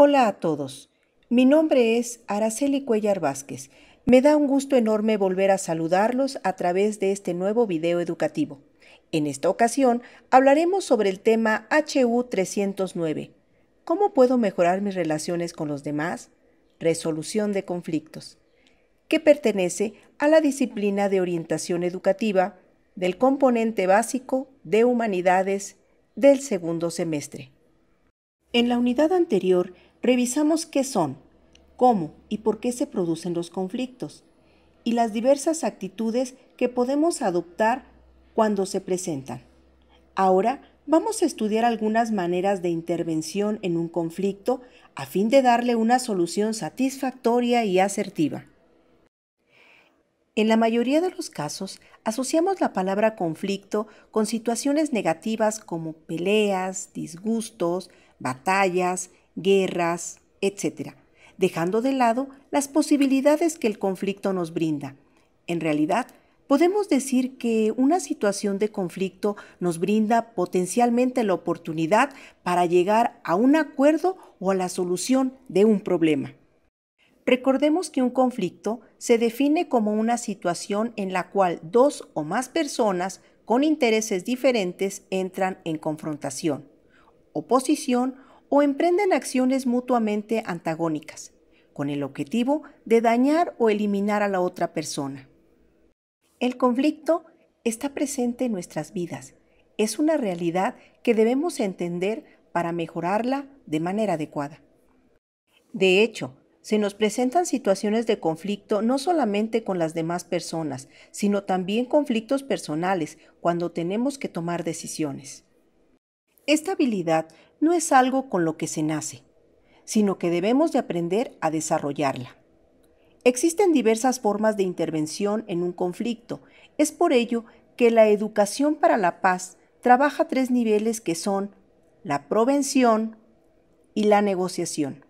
Hola a todos, mi nombre es Araceli Cuellar Vázquez. Me da un gusto enorme volver a saludarlos a través de este nuevo video educativo. En esta ocasión hablaremos sobre el tema HU 309. ¿Cómo puedo mejorar mis relaciones con los demás? Resolución de conflictos, que pertenece a la disciplina de orientación educativa del componente básico de humanidades del segundo semestre. En la unidad anterior revisamos qué son, cómo y por qué se producen los conflictos y las diversas actitudes que podemos adoptar cuando se presentan. Ahora vamos a estudiar algunas maneras de intervención en un conflicto a fin de darle una solución satisfactoria y asertiva. En la mayoría de los casos, asociamos la palabra conflicto con situaciones negativas como peleas, disgustos, batallas, guerras, etc., dejando de lado las posibilidades que el conflicto nos brinda. En realidad, podemos decir que una situación de conflicto nos brinda potencialmente la oportunidad para llegar a un acuerdo o a la solución de un problema. Recordemos que un conflicto se define como una situación en la cual dos o más personas con intereses diferentes entran en confrontación, oposición o emprenden acciones mutuamente antagónicas, con el objetivo de dañar o eliminar a la otra persona. El conflicto está presente en nuestras vidas. Es una realidad que debemos entender para mejorarla de manera adecuada. De hecho, se nos presentan situaciones de conflicto no solamente con las demás personas, sino también conflictos personales cuando tenemos que tomar decisiones. Esta habilidad no es algo con lo que se nace, sino que debemos de aprender a desarrollarla. Existen diversas formas de intervención en un conflicto. Es por ello que la educación para la paz trabaja tres niveles que son la prevención y la negociación,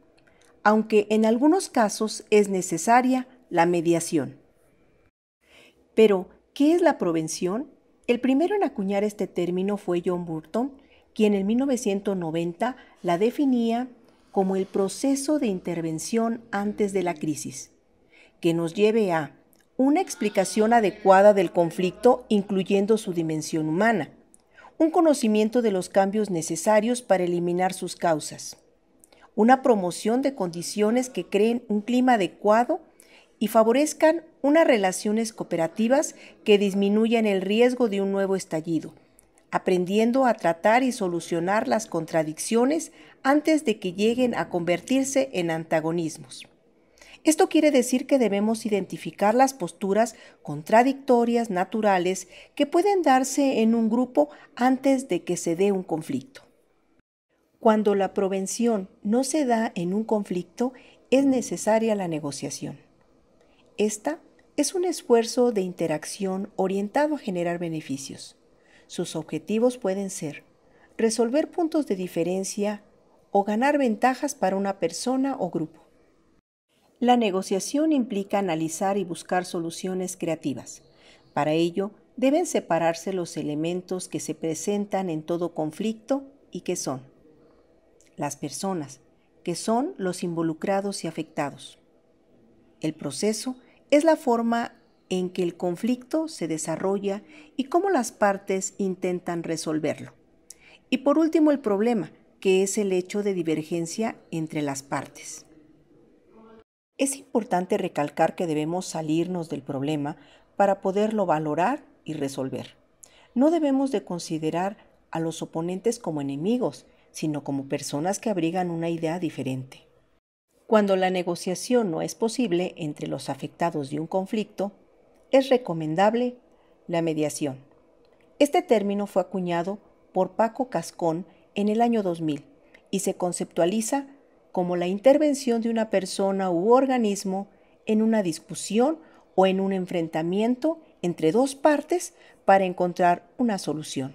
aunque en algunos casos es necesaria la mediación. Pero, ¿qué es la prevención? El primero en acuñar este término fue John Burton, quien en 1990 la definía como el proceso de intervención antes de la crisis, que nos lleve a una explicación adecuada del conflicto, incluyendo su dimensión humana, un conocimiento de los cambios necesarios para eliminar sus causas, una promoción de condiciones que creen un clima adecuado y favorezcan unas relaciones cooperativas que disminuyan el riesgo de un nuevo estallido, aprendiendo a tratar y solucionar las contradicciones antes de que lleguen a convertirse en antagonismos. Esto quiere decir que debemos identificar las posturas contradictorias naturales que pueden darse en un grupo antes de que se dé un conflicto. Cuando la prevención no se da en un conflicto, es necesaria la negociación. Esta es un esfuerzo de interacción orientado a generar beneficios. Sus objetivos pueden ser resolver puntos de diferencia o ganar ventajas para una persona o grupo. La negociación implica analizar y buscar soluciones creativas. Para ello, deben separarse los elementos que se presentan en todo conflicto y que son las personas, que son los involucrados y afectados. El proceso es la forma en que el conflicto se desarrolla y cómo las partes intentan resolverlo. Y por último, el problema, que es el hecho de divergencia entre las partes. Es importante recalcar que debemos salirnos del problema para poderlo valorar y resolver. No debemos de considerar a los oponentes como enemigos, sino como personas que abrigan una idea diferente. Cuando la negociación no es posible entre los afectados de un conflicto, es recomendable la mediación. Este término fue acuñado por Paco Cascón en el año 2000 y se conceptualiza como la intervención de una persona u organismo en una discusión o en un enfrentamiento entre dos partes para encontrar una solución.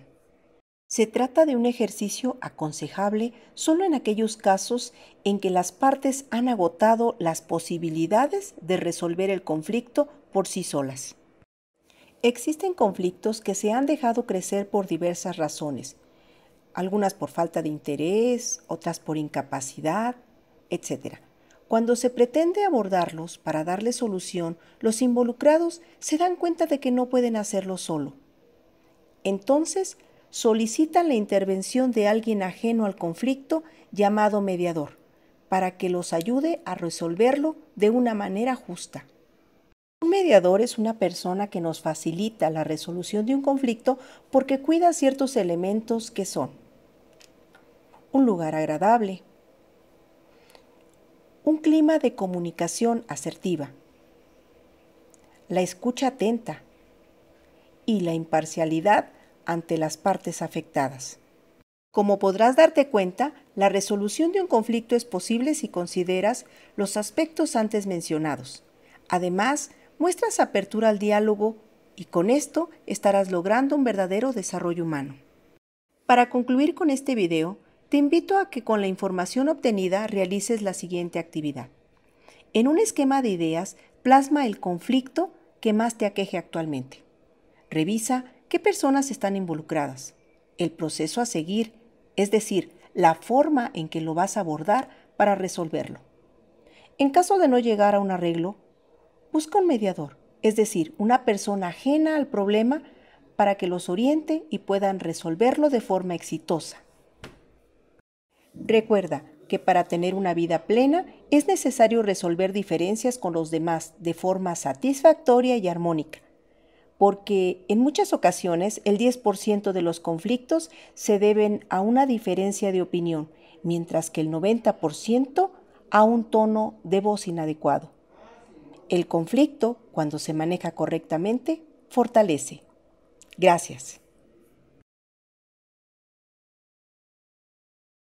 Se trata de un ejercicio aconsejable solo en aquellos casos en que las partes han agotado las posibilidades de resolver el conflicto por sí solas. Existen conflictos que se han dejado crecer por diversas razones, algunas por falta de interés, otras por incapacidad, etc. Cuando se pretende abordarlos para darle solución, los involucrados se dan cuenta de que no pueden hacerlo solo. Entonces, solicitan la intervención de alguien ajeno al conflicto llamado mediador, para que los ayude a resolverlo de una manera justa. Un mediador es una persona que nos facilita la resolución de un conflicto porque cuida ciertos elementos que son un lugar agradable, un clima de comunicación asertiva, la escucha atenta y la imparcialidad ante las partes afectadas. Como podrás darte cuenta, la resolución de un conflicto es posible si consideras los aspectos antes mencionados. Además, muestras apertura al diálogo y con esto estarás logrando un verdadero desarrollo humano. Para concluir con este video, te invito a que con la información obtenida realices la siguiente actividad. En un esquema de ideas, plasma el conflicto que más te aqueje actualmente. Revisa qué personas están involucradas, el proceso a seguir, es decir, la forma en que lo vas a abordar para resolverlo. En caso de no llegar a un arreglo, busca un mediador, es decir, una persona ajena al problema para que los oriente y puedan resolverlo de forma exitosa. Recuerda que para tener una vida plena es necesario resolver diferencias con los demás de forma satisfactoria y armónica, porque en muchas ocasiones el 10% de los conflictos se deben a una diferencia de opinión, mientras que el 90% a un tono de voz inadecuado. El conflicto, cuando se maneja correctamente, fortalece. Gracias.